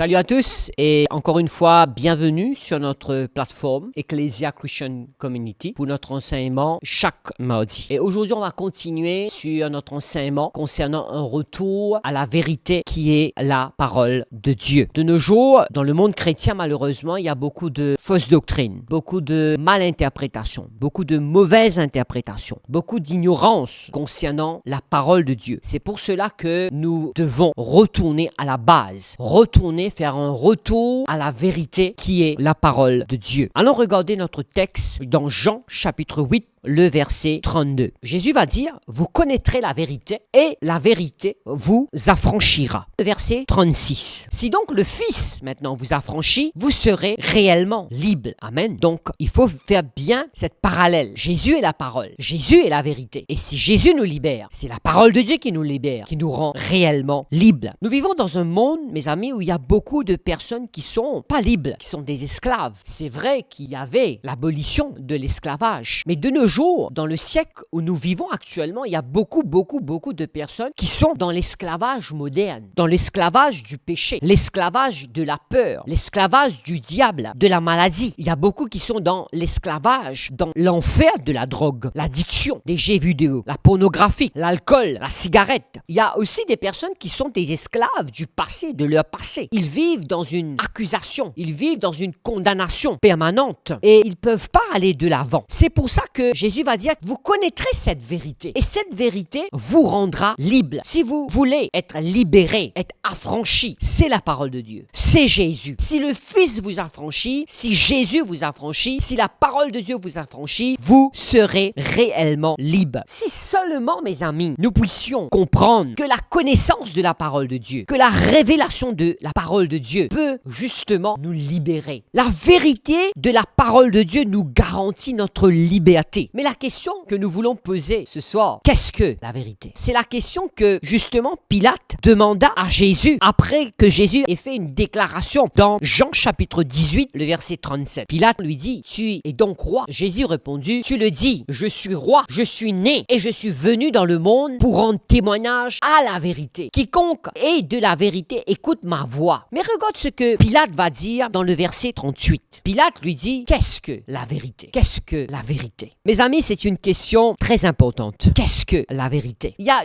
Salut à tous et encore une fois, bienvenue sur notre plateforme Ecclesia Christian Community pour notre enseignement chaque mardi. Et aujourd'hui, on va continuer sur notre enseignement concernant un retour à la vérité qui est la parole de Dieu. De nos jours, dans le monde chrétien, malheureusement, il y a beaucoup de fausses doctrines, beaucoup de malinterprétations, beaucoup de mauvaises interprétations, beaucoup d'ignorance concernant la parole de Dieu. C'est pour cela que nous devons retourner à la base, faire un retour à la vérité qui est la parole de Dieu. Allons regarder notre texte dans Jean chapitre 8, le verset 32. Jésus va dire, vous connaîtrez la vérité et la vérité vous affranchira. Le verset 36. Si donc le Fils maintenant vous affranchit, vous serez réellement libre. Amen. Donc, il faut faire bien cette parallèle. Jésus est la parole. Jésus est la vérité. Et si Jésus nous libère, c'est la parole de Dieu qui nous libère, qui nous rend réellement libres. Nous vivons dans un monde, mes amis, où il y a beaucoup de personnes qui sont pas libres, qui sont des esclaves. C'est vrai qu'il y avait l'abolition de l'esclavage. Mais de nos jours, dans le siècle où nous vivons actuellement, il y a beaucoup de personnes qui sont dans l'esclavage moderne, dans l'esclavage du péché, l'esclavage de la peur, l'esclavage du diable, de la maladie. Il y a beaucoup qui sont dans l'esclavage, dans l'enfer de la drogue, l'addiction, des jeux vidéo, la pornographie, l'alcool, la cigarette. Il y a aussi des personnes qui sont des esclaves du passé, de leur passé. Ils vivent dans une accusation, ils vivent dans une condamnation permanente et ils ne peuvent pas aller de l'avant. C'est pour ça que Jésus va dire, vous connaîtrez cette vérité et cette vérité vous rendra libre. Si vous voulez être libéré, être affranchi, c'est la parole de Dieu. C'est Jésus. Si le Fils vous affranchit, si Jésus vous affranchit, si la parole de Dieu vous affranchit, vous serez réellement libre. Si seulement, mes amis, nous puissions comprendre que la connaissance de la parole de Dieu, que la révélation de la parole de Dieu peut justement nous libérer. La vérité de la parole de Dieu nous garantit notre liberté. Mais la question que nous voulons poser ce soir, qu'est-ce que la vérité? C'est la question que justement Pilate demanda à Jésus après que Jésus ait fait une déclaration dans Jean chapitre 18, le verset 37. Pilate lui dit, tu es donc roi? Jésus répondit, tu le dis, je suis roi, je suis né et je suis venu dans le monde pour rendre témoignage à la vérité. Quiconque est de la vérité écoute ma voix. Mais regarde ce que Pilate va dire dans le verset 38. Pilate lui dit, qu'est-ce que la vérité? Qu'est-ce que la vérité? Mes amis, c'est une question très importante. Qu'est-ce que la vérité? Il y a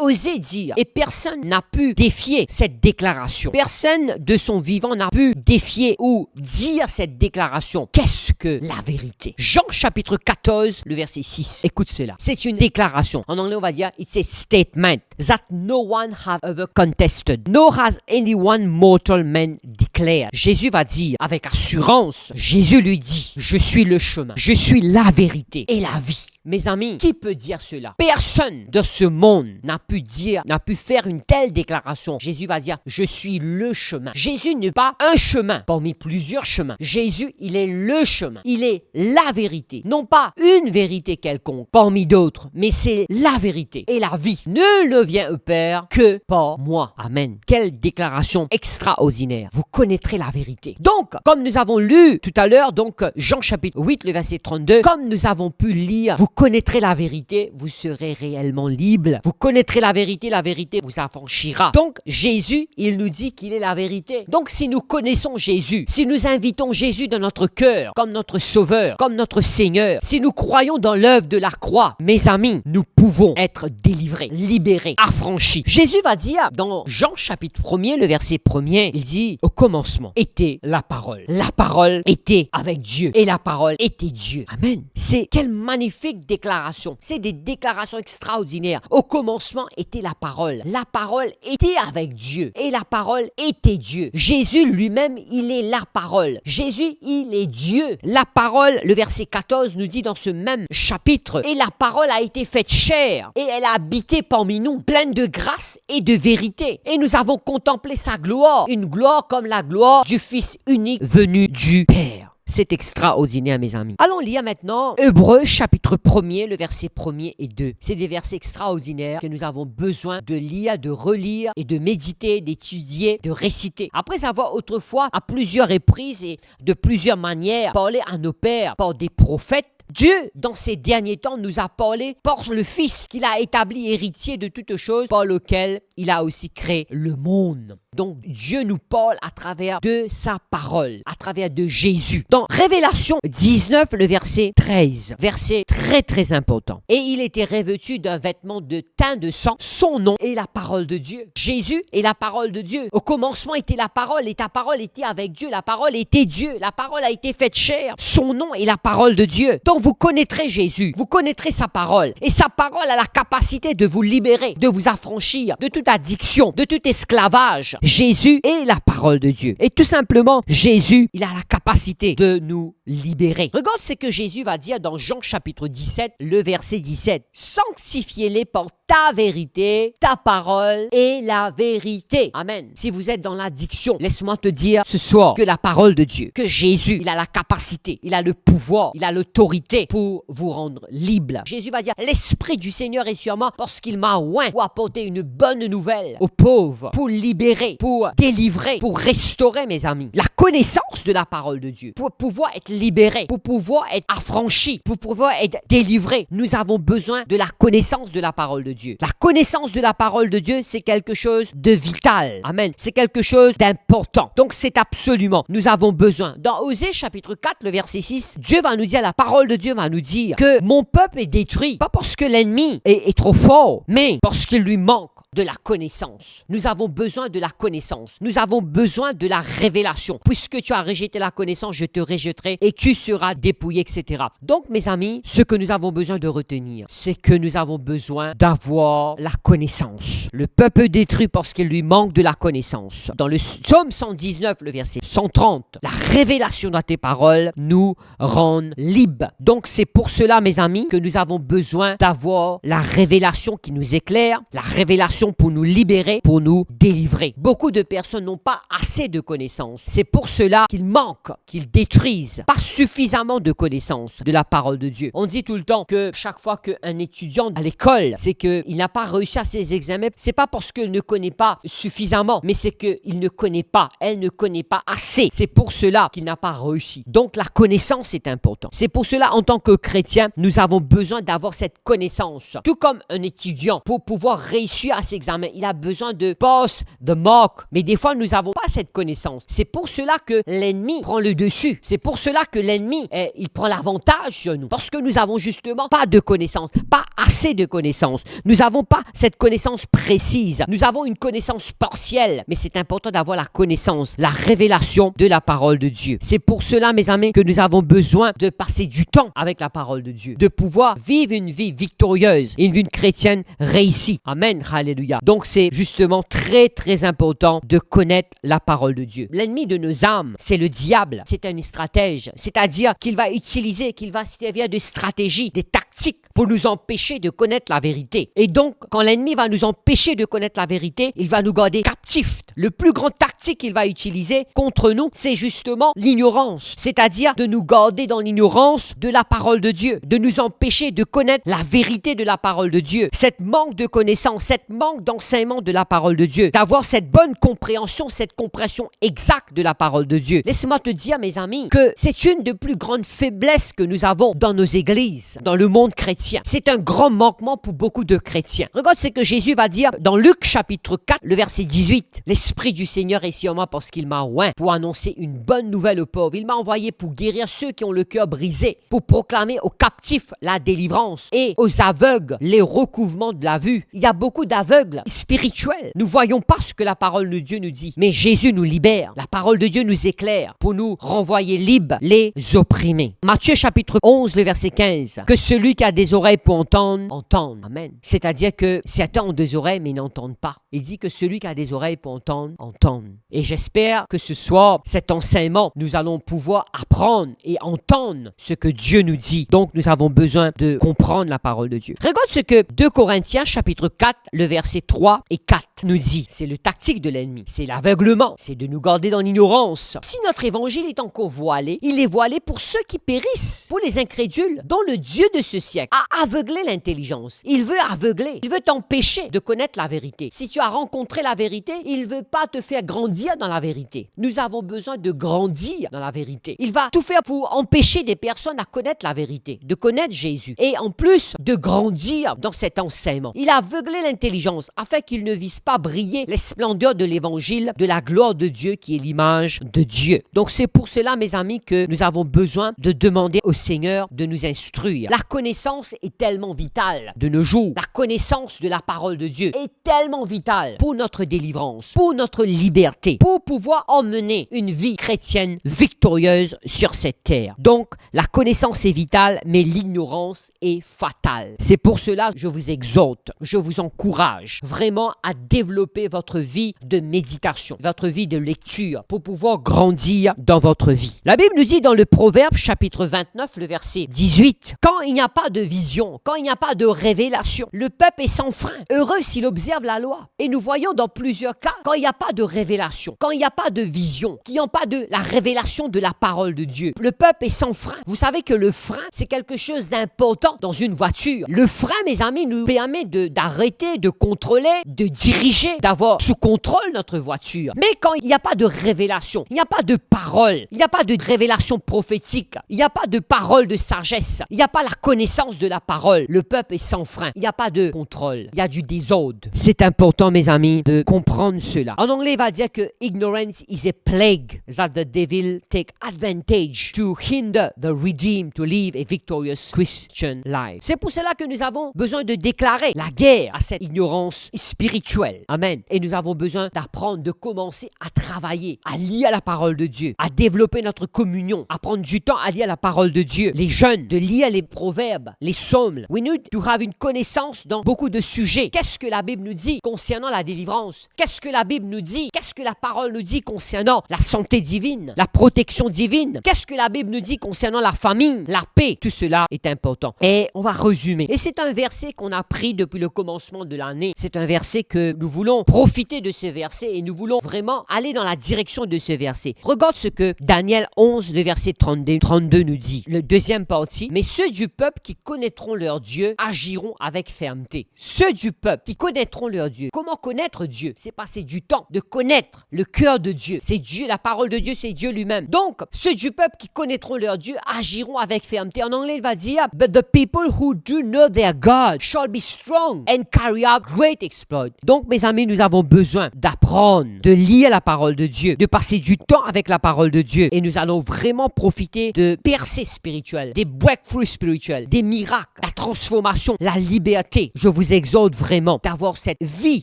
osé dire et personne n'a pu défier cette déclaration. Personne de son vivant n'a pu défier ou dire cette déclaration. Qu'est-ce que la vérité? Jean chapitre 14, le verset 6. Écoute cela. C'est une déclaration. En anglais, on va dire, it's a statement that no one have ever contested, nor has anyone mortal man declared. Jésus va dire avec assurance, Jésus lui dit, je suis le chemin, je suis la vérité et la vie. Mes amis, qui peut dire cela? Personne de ce monde n'a pu faire une telle déclaration. Jésus va dire, je suis le chemin. Jésus n'est pas un chemin parmi plusieurs chemins. Jésus, il est le chemin. Il est la vérité. Non pas une vérité quelconque parmi d'autres, mais c'est la vérité et la vie. Nul ne vient au Père que par moi. Amen. Quelle déclaration extraordinaire. Vous connaîtrez la vérité. Donc, comme nous avons lu tout à l'heure, donc Jean chapitre 8, le verset 32, comme nous avons pu lire, vous connaîtrez la vérité, vous serez réellement libre. Vous connaîtrez la vérité vous affranchira. Donc, Jésus, il nous dit qu'il est la vérité. Donc, si nous connaissons Jésus, si nous invitons Jésus dans notre cœur, comme notre Sauveur, comme notre Seigneur, si nous croyons dans l'œuvre de la croix, mes amis, nous pouvons être délivrés, libérés, affranchis. Jésus va dire dans Jean chapitre 1er, le verset 1er, il dit, au commencement était la parole. La parole était avec Dieu et la parole était Dieu. Amen. C'est quelle magnifique déclaration. C'est des déclarations extraordinaires. Au commencement était la parole. La parole était avec Dieu et la parole était Dieu. Jésus lui-même, il est la parole. Jésus, il est Dieu. La parole, le verset 14 nous dit dans ce même chapitre, et la parole a été faite chair et elle a habité parmi nous, pleine de grâce et de vérité. Et nous avons contemplé sa gloire, une gloire comme la gloire du Fils unique venu du Père. C'est extraordinaire, mes amis. Allons lire maintenant Hébreux chapitre 1er, le verset 1er et 2. C'est des versets extraordinaires que nous avons besoin de lire, de relire et de méditer, d'étudier, de réciter. Après avoir autrefois, à plusieurs reprises et de plusieurs manières, parlé à nos pères par des prophètes, Dieu, dans ces derniers temps, nous a parlé par le Fils qu'il a établi héritier de toutes choses, par lequel il a aussi créé le monde. Donc, Dieu nous parle à travers de sa parole, à travers de Jésus. Dans Révélation 19, le verset 13, verset très très important. Et il était revêtu d'un vêtement de teint de sang. Son nom est la parole de Dieu. Jésus est la parole de Dieu. Au commencement était la parole et ta parole était avec Dieu. La parole était Dieu. La parole a été faite chair. Son nom est la parole de Dieu. Donc, vous connaîtrez Jésus. Vous connaîtrez sa parole. Et sa parole a la capacité de vous libérer, de vous affranchir de toute addiction, de tout esclavage. Jésus est la parole de Dieu. Et tout simplement, Jésus, il a la capacité de nous libérer. Regarde ce que Jésus va dire dans Jean chapitre 17, le verset 17. Sanctifiez-les par ta vérité, ta parole est la vérité. Amen. Si vous êtes dans l'addiction, laisse-moi te dire ce soir que la parole de Dieu, que Jésus, il a la capacité, il a le pouvoir, il a l'autorité pour vous rendre libre. Jésus va dire, l'Esprit du Seigneur est sur moi parce qu'il m'a oint pour apporter une bonne nouvelle aux pauvres, pour libérer, pour délivrer, pour restaurer, mes amis. La connaissance de la parole de Dieu, pour pouvoir être libéré, pour pouvoir être affranchi, pour pouvoir être délivré, nous avons besoin de la connaissance de la parole de Dieu. La connaissance de la parole de Dieu, c'est quelque chose de vital. Amen. C'est quelque chose d'important. Donc, c'est absolument, nous avons besoin. Dans Osée chapitre 4, le verset 6, Dieu va nous dire, la parole de Dieu va nous dire que mon peuple est détruit, pas parce que l'ennemi est trop fort, mais parce qu'il lui manque de la connaissance. Nous avons besoin de la connaissance. Nous avons besoin de la révélation. Puisque tu as rejeté la connaissance, je te rejetterai et tu seras dépouillé, etc. Donc, mes amis, ce que nous avons besoin de retenir, c'est que nous avons besoin d'avoir la connaissance. Le peuple détruit parce qu'il lui manque de la connaissance. Dans le psaume 119, le verset 130, la révélation de tes paroles nous rend libres. Donc, c'est pour cela, mes amis, que nous avons besoin d'avoir la révélation qui nous éclaire, la révélation pour nous libérer, pour nous délivrer. Beaucoup de personnes n'ont pas assez de connaissances. C'est pour cela qu'ils manquent, qu'ils détruisent pas suffisamment de connaissances de la parole de Dieu. On dit tout le temps que chaque fois qu'un étudiant à l'école, c'est qu'il n'a pas réussi à ses examens, c'est pas parce qu'il ne connaît pas suffisamment, mais c'est qu'il ne connaît pas, elle ne connaît pas assez. C'est pour cela qu'il n'a pas réussi. Donc la connaissance est importante. C'est pour cela, en tant que chrétien, nous avons besoin d'avoir cette connaissance. Tout comme un étudiant, pour pouvoir réussir à ses examens, il a besoin de pass the mark. Mais des fois, nous n'avons pas cette connaissance. C'est pour cela que l'ennemi prend le dessus. C'est pour cela que l'ennemi, il prend l'avantage sur nous. Parce que nous avons justement pas de connaissance, pas assez de connaissance. Nous n'avons pas cette connaissance précise. Nous avons une connaissance partielle. Mais c'est important d'avoir la connaissance, la révélation de la parole de Dieu. C'est pour cela, mes amis, que nous avons besoin de passer du temps avec la parole de Dieu. De pouvoir vivre une vie victorieuse, une vie chrétienne réussie. Amen. Alléluia. Donc, c'est justement très, très important de connaître la parole de Dieu. L'ennemi de nos âmes, c'est le diable. C'est un stratège. C'est-à-dire qu'il va utiliser, qu'il va servir de stratégie, des tactiques pour nous empêcher de connaître la vérité. Et donc, quand l'ennemi va nous empêcher de connaître la vérité, il va nous garder captifs. Le plus grand tactique qu'il va utiliser contre nous, c'est justement l'ignorance. C'est-à-dire de nous garder dans l'ignorance de la parole de Dieu, de nous empêcher de connaître la vérité de la parole de Dieu. Cette manque de connaissance, cette manque d'enseignement de la parole de Dieu, d'avoir cette bonne compréhension, cette compréhension exacte de la parole de Dieu. Laisse-moi te dire, mes amis, que c'est une des plus grandes faiblesses que nous avons dans nos églises, dans le monde chrétien. C'est un grand manquement pour beaucoup de chrétiens. Regarde ce que Jésus va dire dans Luc chapitre 4, le verset 18. L'Esprit du Seigneur est sur moi parce qu'il m'a oint pour annoncer une bonne nouvelle aux pauvres. Il m'a envoyé pour guérir ceux qui ont le cœur brisé, pour proclamer aux captifs la délivrance et aux aveugles les recouvrements de la vue. Il y a beaucoup d'aveugles spirituels. Nous ne voyons pas ce que la parole de Dieu nous dit, mais Jésus nous libère. La parole de Dieu nous éclaire pour nous renvoyer libres les opprimés. Matthieu chapitre 11, le verset 15. Que celui qui a des oreilles pour entendre, entende. Amen. C'est-à-dire que certains ont des oreilles mais n'entendent pas. Il dit que celui qui a des oreilles pour entendre, entende. Et j'espère que ce soir, cet enseignement, nous allons pouvoir apprendre et entendre ce que Dieu nous dit. Donc, nous avons besoin de comprendre la parole de Dieu. Regarde ce que 2 Corinthiens chapitre 4, le verset 3 et 4 nous dit. C'est le tactique de l'ennemi. C'est l'aveuglement. C'est de nous garder dans l'ignorance. Si notre évangile est encore voilé, il est voilé pour ceux qui périssent, pour les incrédules, dont le Dieu de ce siècle a aveuglé l'intelligence. Il veut aveugler. Il veut t'empêcher de connaître la vérité. Si tu as rencontré la vérité, il ne veut pas te faire grandir dans la vérité. Nous avons besoin de grandir dans la vérité. Il va tout faire pour empêcher des personnes à connaître la vérité, de connaître Jésus. Et en plus, de grandir dans cet enseignement. Il a aveuglé l'intelligence afin qu'il ne vise pas briller les splendeurs de l'évangile, de la gloire de Dieu qui est l'image de Dieu. Donc c'est pour cela, mes amis, que nous avons besoin de demander au Seigneur de nous instruire. La connaissance est tellement vitale de nos jours. La connaissance de la parole de Dieu est tellement vitale pour notre délivrance, pour notre liberté, pour pouvoir emmener une vie chrétienne victorieuse sur cette terre. Donc, la connaissance est vitale, mais l'ignorance est fatale. C'est pour cela que je vous exhorte, je vous encourage vraiment à développer votre vie de méditation, votre vie de lecture pour pouvoir grandir dans votre vie. La Bible nous dit dans le Proverbe chapitre 29, le verset 18, « Quand il n'y a pas de vision, quand il n'y a pas de révélation, le peuple est sans frein, heureux s'il observe la loi. » Et nous voyons dans plusieurs cas, quand il n'y a pas de révélation, quand il n'y a pas de vision, qu'il n'y a pas de la révélation de la parole de Dieu, le peuple est sans frein. Vous savez que le frein, c'est quelque chose d'important dans une voiture. Le frein, mes amis, nous permet d'arrêter, de contrôler, de diriger, d'avoir sous contrôle notre voiture. Mais quand il n'y a pas de révélation, il n'y a pas de parole, il n'y a pas de révélation prophétique, il n'y a pas de parole de sagesse, il n'y a pas la connaissance de la parole, le peuple est sans frein. Il n'y a pas de contrôle, il y a du désordre. C'est important, mes amis, de comprendre cela. En anglais, il va dire que ignorance is a plague that the devil take advantage to hinder the redeemed to live a victorious Christian life. C'est pour cela que nous avons besoin de déclarer la guerre à cette ignorance spirituelle. Amen. Et nous avons besoin d'apprendre, de commencer à travailler, à lire la parole de Dieu, à développer notre communion, à prendre du temps à lire la parole de Dieu. Les jeunes, de lire les proverbes, les psaumes. We need to have une connaissance dans beaucoup de sujets. Qu'est-ce que la Bible nous dit concernant la délivrance? Qu'est-ce que la Bible nous dit? Qu'est-ce que la parole nous dit concernant la santé divine, la protection divine? Qu'est-ce que la Bible nous dit concernant la famille, la paix? Tout cela est important. Et on va résumer. Et c'est un verset qu'on a pris depuis le commencement de l'année. C'est un verset que nous voulons profiter de ce verset et nous voulons vraiment aller dans la direction de ce verset. Regarde ce que Daniel 11, le verset 32 nous dit. Le deuxième partie. Mais ceux du peuple qui connaîtront leur Dieu agiront avec fermeté. Ceux du peuple qui connaîtront leur Dieu. Comment connaître Dieu? C'est passer du temps de connaître le cœur de Dieu. C'est Dieu, la parole de Dieu, c'est Dieu lui-même. Donc, ceux du peuple qui connaîtront leur Dieu agiront avec fermeté. En anglais, il va dire, but the people who do know their God shall be strong and carry out great exploits. Donc, mes amis, nous avons besoin d'apprendre, de lire la parole de Dieu, de passer du temps avec la parole de Dieu. Et nous allons vraiment profiter de percées spirituelles, des breakthroughs spirituels, des miracles, la transformation, la liberté. Je vous exhorte vraiment d'avoir cette vie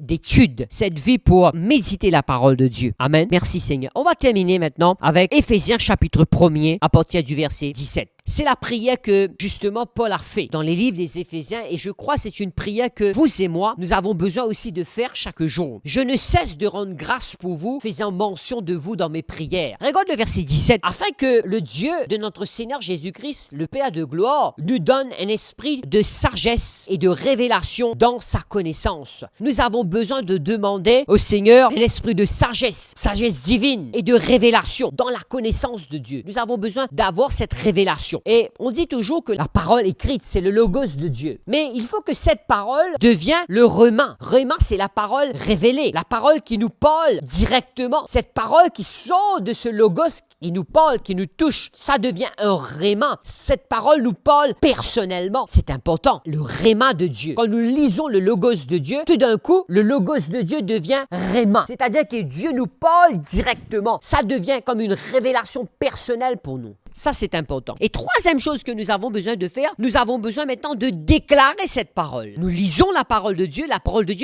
d'étude, cette vie pour méditer la parole de Dieu. Amen. Merci Seigneur. On va terminer maintenant avec Éphésiens chapitre 1er à partir du verset 17. C'est la prière que, justement, Paul a fait dans les livres des Éphésiens et je crois que c'est une prière que vous et moi, nous avons besoin aussi de faire chaque jour. Je ne cesse de rendre grâce pour vous, faisant mention de vous dans mes prières. Regarde le verset 17. Afin que le Dieu de notre Seigneur Jésus-Christ, le Père de gloire, nous donne un esprit de sagesse et de révélation dans sa connaissance. Nous avons besoin de demander au Seigneur un esprit de sagesse, sagesse divine et de révélation dans la connaissance de Dieu. Nous avons besoin d'avoir cette révélation. Et on dit toujours que la parole écrite, c'est le logos de Dieu. Mais il faut que cette parole devienne le rhéma. Rhéma, c'est la parole révélée, la parole qui nous parle directement. Cette parole qui sort de ce logos, qui nous parle, qui nous touche, ça devient un rhéma. Cette parole nous parle personnellement. C'est important, le rhéma de Dieu. Quand nous lisons le logos de Dieu, tout d'un coup, le logos de Dieu devient rhéma. C'est-à-dire que Dieu nous parle directement. Ça devient comme une révélation personnelle pour nous. Ça, c'est important. Et troisième chose que nous avons besoin de faire, nous avons besoin maintenant de déclarer cette parole. Nous lisons la parole de Dieu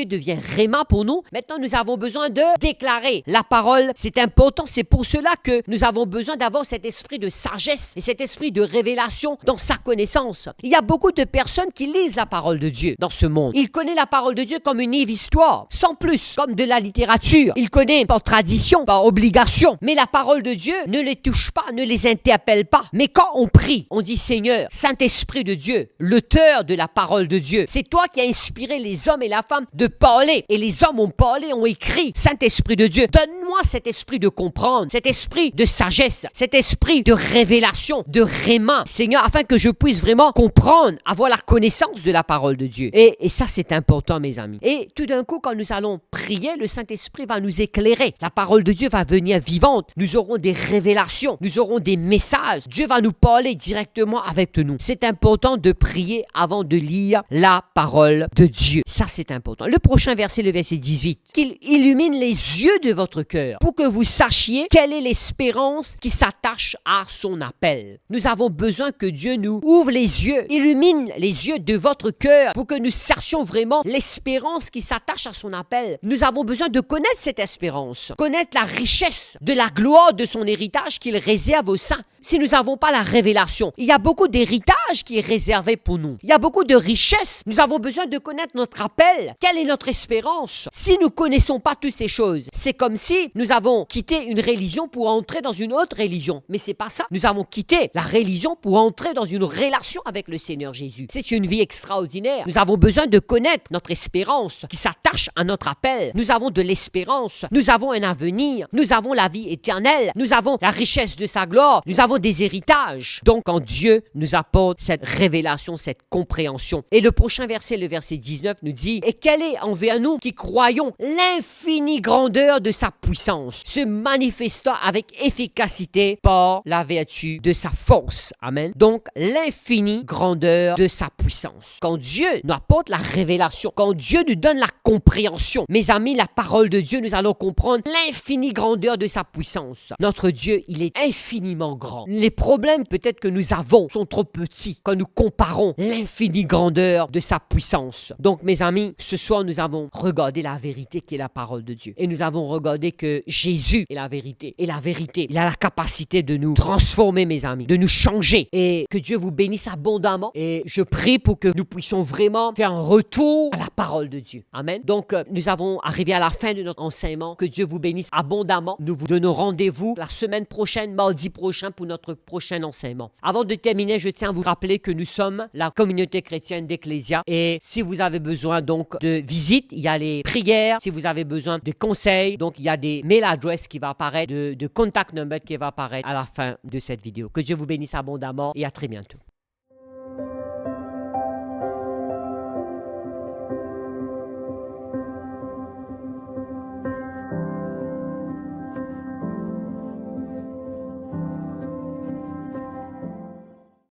devient rhéma pour nous. Maintenant, nous avons besoin de déclarer la parole. C'est important, c'est pour cela que nous avons besoin d'avoir cet esprit de sagesse et cet esprit de révélation dans sa connaissance. Il y a beaucoup de personnes qui lisent la parole de Dieu dans ce monde. Ils connaissent la parole de Dieu comme une histoire, sans plus, comme de la littérature. Ils connaissent par tradition, par obligation. Mais la parole de Dieu ne les touche pas, ne les interpelle révèle pas. Mais quand on prie, on dit Seigneur, Saint-Esprit de Dieu, l'auteur de la parole de Dieu, c'est toi qui as inspiré les hommes et la femme de parler. Et les hommes ont parlé, ont écrit. Saint-Esprit de Dieu, donne-moi cet esprit de comprendre, cet esprit de sagesse, cet esprit de révélation, de réma, Seigneur, afin que je puisse vraiment comprendre, avoir la connaissance de la parole de Dieu. Et ça, c'est important, mes amis. Et tout d'un coup, quand nous allons prier, le Saint-Esprit va nous éclairer. La parole de Dieu va venir vivante. Nous aurons des révélations, nous aurons des messages. Dieu va nous parler directement avec nous. C'est important de prier avant de lire la parole de Dieu. Ça, c'est important. Le prochain verset, le verset 18. Qu'il illumine les yeux de votre cœur pour que vous sachiez quelle est l'espérance qui s'attache à son appel. Nous avons besoin que Dieu nous ouvre les yeux, illumine les yeux de votre cœur pour que nous sachions vraiment l'espérance qui s'attache à son appel. Nous avons besoin de connaître cette espérance, connaître la richesse de la gloire de son héritage qu'il réserve aux saints. Si nous n'avons pas la révélation, il y a beaucoup d'héritage qui est réservé pour nous. Il y a beaucoup de richesses. Nous avons besoin de connaître notre appel. Quelle est notre espérance? Si nous ne connaissons pas toutes ces choses, c'est comme si nous avons quitté une religion pour entrer dans une autre religion. Mais c'est pas ça. Nous avons quitté la religion pour entrer dans une relation avec le Seigneur Jésus. C'est une vie extraordinaire. Nous avons besoin de connaître notre espérance qui s'attache à notre appel. Nous avons de l'espérance. Nous avons un avenir. Nous avons la vie éternelle. Nous avons la richesse de sa gloire. Nous avons des héritages. Donc, quand Dieu nous apporte cette révélation, cette compréhension. Et le prochain verset, le verset 19, nous dit « Et quelle est envers nous qui croyons l'infinie grandeur de sa puissance, se manifestant avec efficacité par la vertu de sa force. » Amen. Donc, l'infinie grandeur de sa puissance. Quand Dieu nous apporte la révélation, quand Dieu nous donne la compréhension, mes amis, la parole de Dieu, nous allons comprendre l'infinie grandeur de sa puissance. Notre Dieu, il est infiniment grand. Les problèmes peut-être que nous avons sont trop petits quand nous comparons l'infinie grandeur de sa puissance. Donc, mes amis, ce soir, nous avons regardé la vérité qui est la parole de Dieu. Et nous avons regardé que Jésus est la vérité. Et la vérité, il a la capacité de nous transformer, mes amis, de nous changer. Et que Dieu vous bénisse abondamment. Et je prie pour que nous puissions vraiment faire un retour à la parole de Dieu. Amen. Donc, nous avons arrivé à la fin de notre enseignement. Que Dieu vous bénisse abondamment. Nous vous donnons rendez-vous la semaine prochaine, mardi prochain, pour notre prochain enseignement. Avant de terminer, je tiens à vous rappeler que nous sommes la communauté chrétienne d'Ecclésia. Et si vous avez besoin donc de visites, il y a les prières. Si vous avez besoin de conseils, donc il y a des mail adresses qui vont apparaître, de contact number qui va apparaître à la fin de cette vidéo. Que Dieu vous bénisse abondamment et à très bientôt.